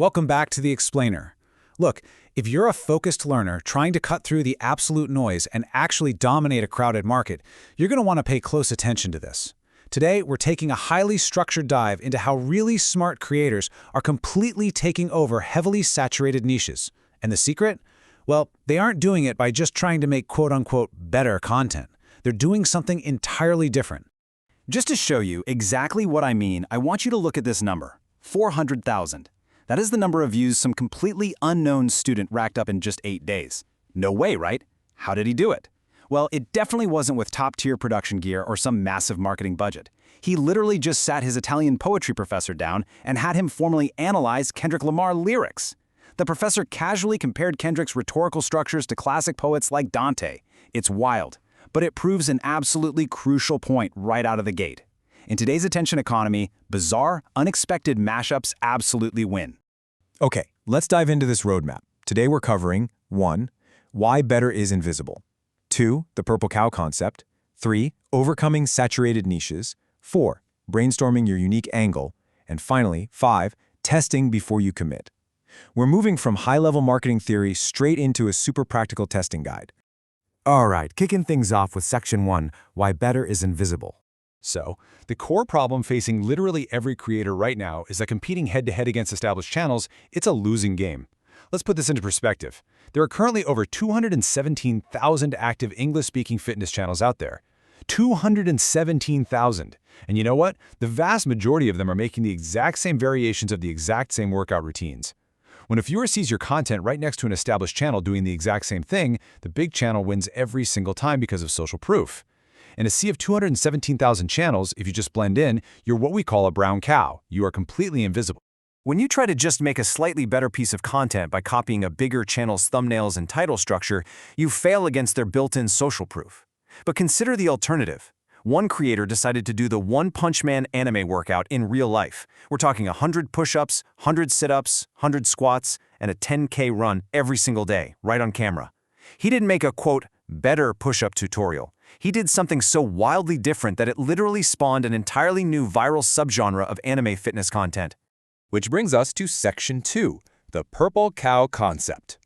Welcome back to The Explainer. Look, if you're a focused learner trying to cut through the absolute noise and actually dominate a crowded market, you're going to want to pay close attention to this. Today, we're taking a highly structured dive into how really smart creators are completely taking over heavily saturated niches. And the secret? Well, they aren't doing it by just trying to make quote-unquote better content. They're doing something entirely different. Just to show you exactly what I mean, I want you to look at this number, 400,000. That is the number of views some completely unknown student racked up in just 8 days. No way, right? How did he do it? Well, it definitely wasn't with top-tier production gear or some massive marketing budget. He literally just sat his Italian poetry professor down and had him formally analyze Kendrick Lamar lyrics. The professor casually compared Kendrick's rhetorical structures to classic poets like Dante. It's wild, but it proves an absolutely crucial point right out of the gate. In today's attention economy, bizarre, unexpected mashups absolutely win. Okay, let's dive into this roadmap. Today we're covering 1. Why better is invisible. 2. The purple cow concept. 3. Overcoming saturated niches. 4. Brainstorming your unique angle. And finally, 5. Testing before you commit. We're moving from high-level marketing theory straight into a super practical testing guide. All right, kicking things off with Section 1, Why Better is Invisible. So, the core problem facing literally every creator right now is that competing head-to-head against established channels, it's a losing game. Let's put this into perspective. There are currently over 217,000 active English-speaking fitness channels out there. 217,000. And you know what? The vast majority of them are making the exact same variations of the exact same workout routines. When a viewer sees your content right next to an established channel doing the exact same thing, the big channel wins every single time because of social proof. In a sea of 217,000 channels, if you just blend in, you're what we call a brown cow. You are completely invisible. When you try to just make a slightly better piece of content by copying a bigger channel's thumbnails and title structure, you fail against their built-in social proof. But consider the alternative. One creator decided to do the One Punch Man anime workout in real life. We're talking 100 push-ups, 100 sit-ups, 100 squats, and a 10K run every single day, right on camera. He didn't make a, quote, better push-up tutorial. He did something so wildly different that it literally spawned an entirely new viral subgenre of anime fitness content. Which brings us to Section 2, the purple cow concept.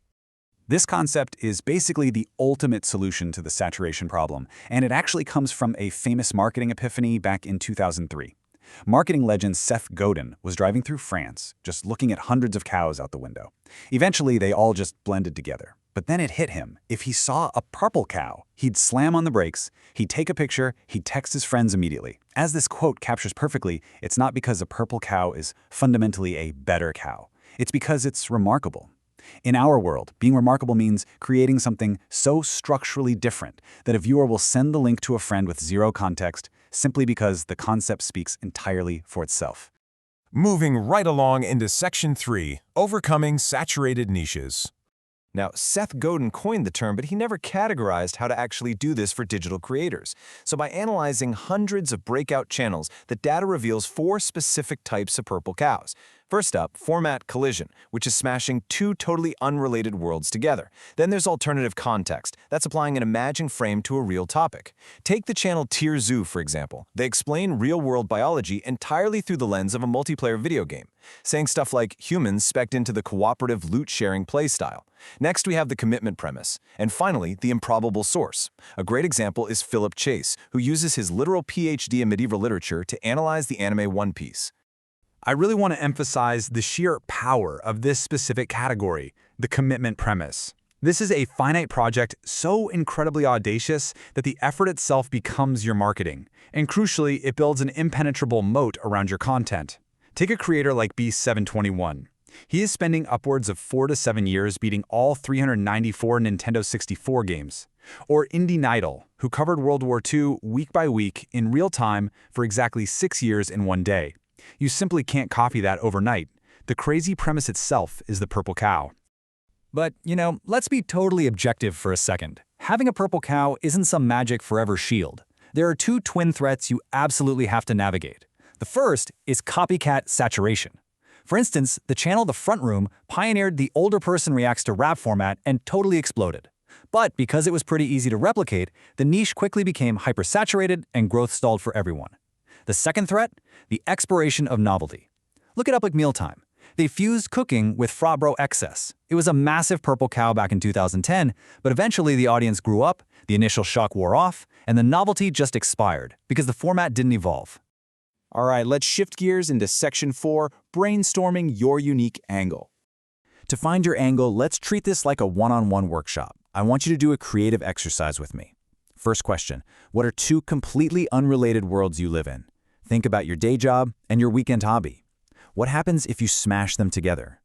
This concept is basically the ultimate solution to the saturation problem, and it actually comes from a famous marketing epiphany back in 2003. Marketing legend Seth Godin was driving through France, just looking at hundreds of cows out the window. Eventually, they all just blended together. But then it hit him. If he saw a purple cow, he'd slam on the brakes, he'd take a picture, he'd text his friends immediately. As this quote captures perfectly, it's not because a purple cow is fundamentally a better cow. It's because it's remarkable. In our world, being remarkable means creating something so structurally different that a viewer will send the link to a friend with zero context simply because the concept speaks entirely for itself. Moving right along into Section 3, Overcoming Saturated Niches. Now, Seth Godin coined the term, but he never categorized how to actually do this for digital creators. So by analyzing hundreds of breakout channels, the data reveals 4 specific types of purple cows. First up, format collision, which is smashing 2 totally unrelated worlds together. Then there's alternative context. That's applying an imagined frame to a real topic. Take the channel Tier Zoo, for example. They explain real-world biology entirely through the lens of a multiplayer video game, saying stuff like humans spec'd into the cooperative loot-sharing playstyle. Next, we have the commitment premise. And finally, the improbable source. A great example is Philip Chase, who uses his literal PhD in medieval literature to analyze the anime One Piece. I really want to emphasize the sheer power of this specific category, the commitment premise. This is a finite project so incredibly audacious that the effort itself becomes your marketing. And crucially, it builds an impenetrable moat around your content. Take a creator like Beast721. He is spending upwards of 4 to 7 years beating all 394 Nintendo 64 games. Or Indie Nidal, who covered World War II week by week in real time for exactly 6 years in one day. You simply can't copy that overnight. The crazy premise itself is the purple cow. But, let's be totally objective for a second. Having a purple cow isn't some magic forever shield. There are 2 twin threats you absolutely have to navigate. The first is copycat saturation. For instance, the channel The Front Room pioneered the older person reacts to rap format and totally exploded. But because it was pretty easy to replicate, the niche quickly became hypersaturated and growth stalled for everyone. The second threat? The expiration of novelty. Look at Up Like Mealtime. They fused cooking with Frabro excess. It was a massive purple cow back in 2010, but eventually the audience grew up, the initial shock wore off, and the novelty just expired because the format didn't evolve. All right, let's shift gears into Section 4, brainstorming your unique angle. To find your angle, let's treat this like a one-on-one workshop. I want you to do a creative exercise with me. First question, what are two completely unrelated worlds you live in? Think about your day job and your weekend hobby. What happens if you smash them together?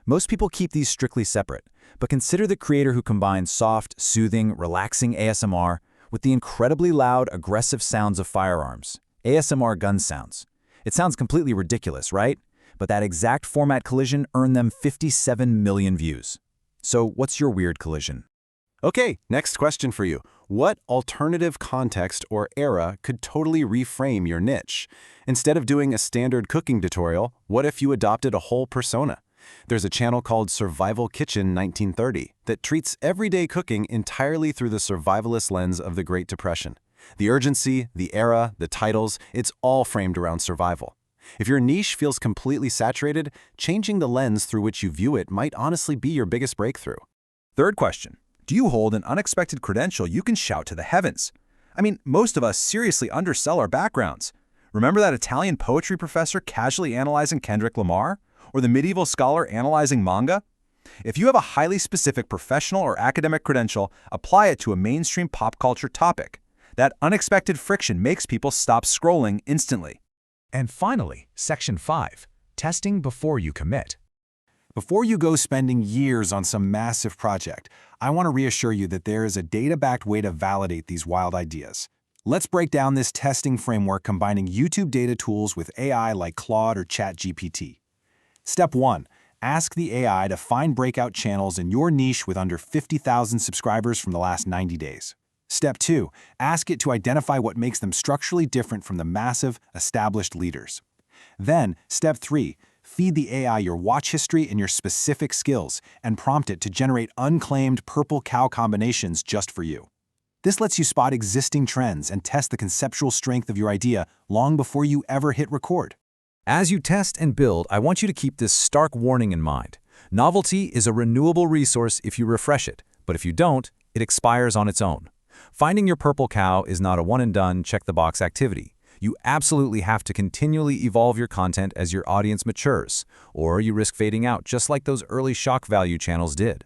Most people keep these strictly separate, but consider the creator who combines soft, soothing, relaxing ASMR with the incredibly loud, aggressive sounds of firearms, ASMR gun sounds. It sounds completely ridiculous, right? But that exact format collision earned them 57 million views. So what's your weird collision? Okay, next question for you. What alternative context or era could totally reframe your niche? Instead of doing a standard cooking tutorial, what if you adopted a whole persona? There's a channel called Survival Kitchen 1930 that treats everyday cooking entirely through the survivalist lens of the Great Depression. The urgency, the era, the titles, it's all framed around survival. If your niche feels completely saturated, changing the lens through which you view it might honestly be your biggest breakthrough. Third question. Do you hold an unexpected credential you can shout to the heavens? I mean, most of us seriously undersell our backgrounds. Remember that Italian poetry professor casually analyzing Kendrick Lamar? Or the medieval scholar analyzing manga? If you have a highly specific professional or academic credential, apply it to a mainstream pop culture topic. That unexpected friction makes people stop scrolling instantly. And finally, Section 5, testing before you commit. Before you go spending years on some massive project, I want to reassure you that there is a data-backed way to validate these wild ideas. Let's break down this testing framework combining YouTube data tools with AI like Claude or ChatGPT. Step 1. Ask the AI to find breakout channels in your niche with under 50,000 subscribers from the last 90 days. Step 2. Ask it to identify what makes them structurally different from the massive, established leaders. Then, Step 3. Feed the AI your watch history and your specific skills, and prompt it to generate unclaimed purple cow combinations just for you. This lets you spot existing trends and test the conceptual strength of your idea long before you ever hit record. As you test and build, I want you to keep this stark warning in mind. Novelty is a renewable resource if you refresh it, but if you don't, it expires on its own. Finding your purple cow is not a one-and-done, check-the-box activity. You absolutely have to continually evolve your content as your audience matures, or you risk fading out just like those early shock value channels did.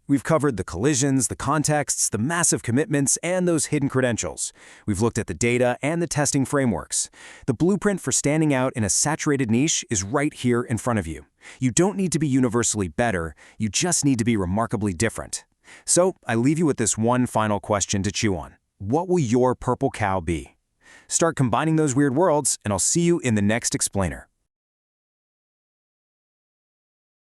We've covered the collisions, the contexts, the massive commitments, and those hidden credentials. We've looked at the data and the testing frameworks. The blueprint for standing out in a saturated niche is right here in front of you. You don't need to be universally better, you just need to be remarkably different. So, I leave you with this one final question to chew on. What will your purple cow be? Start combining those weird worlds, and I'll see you in the next explainer.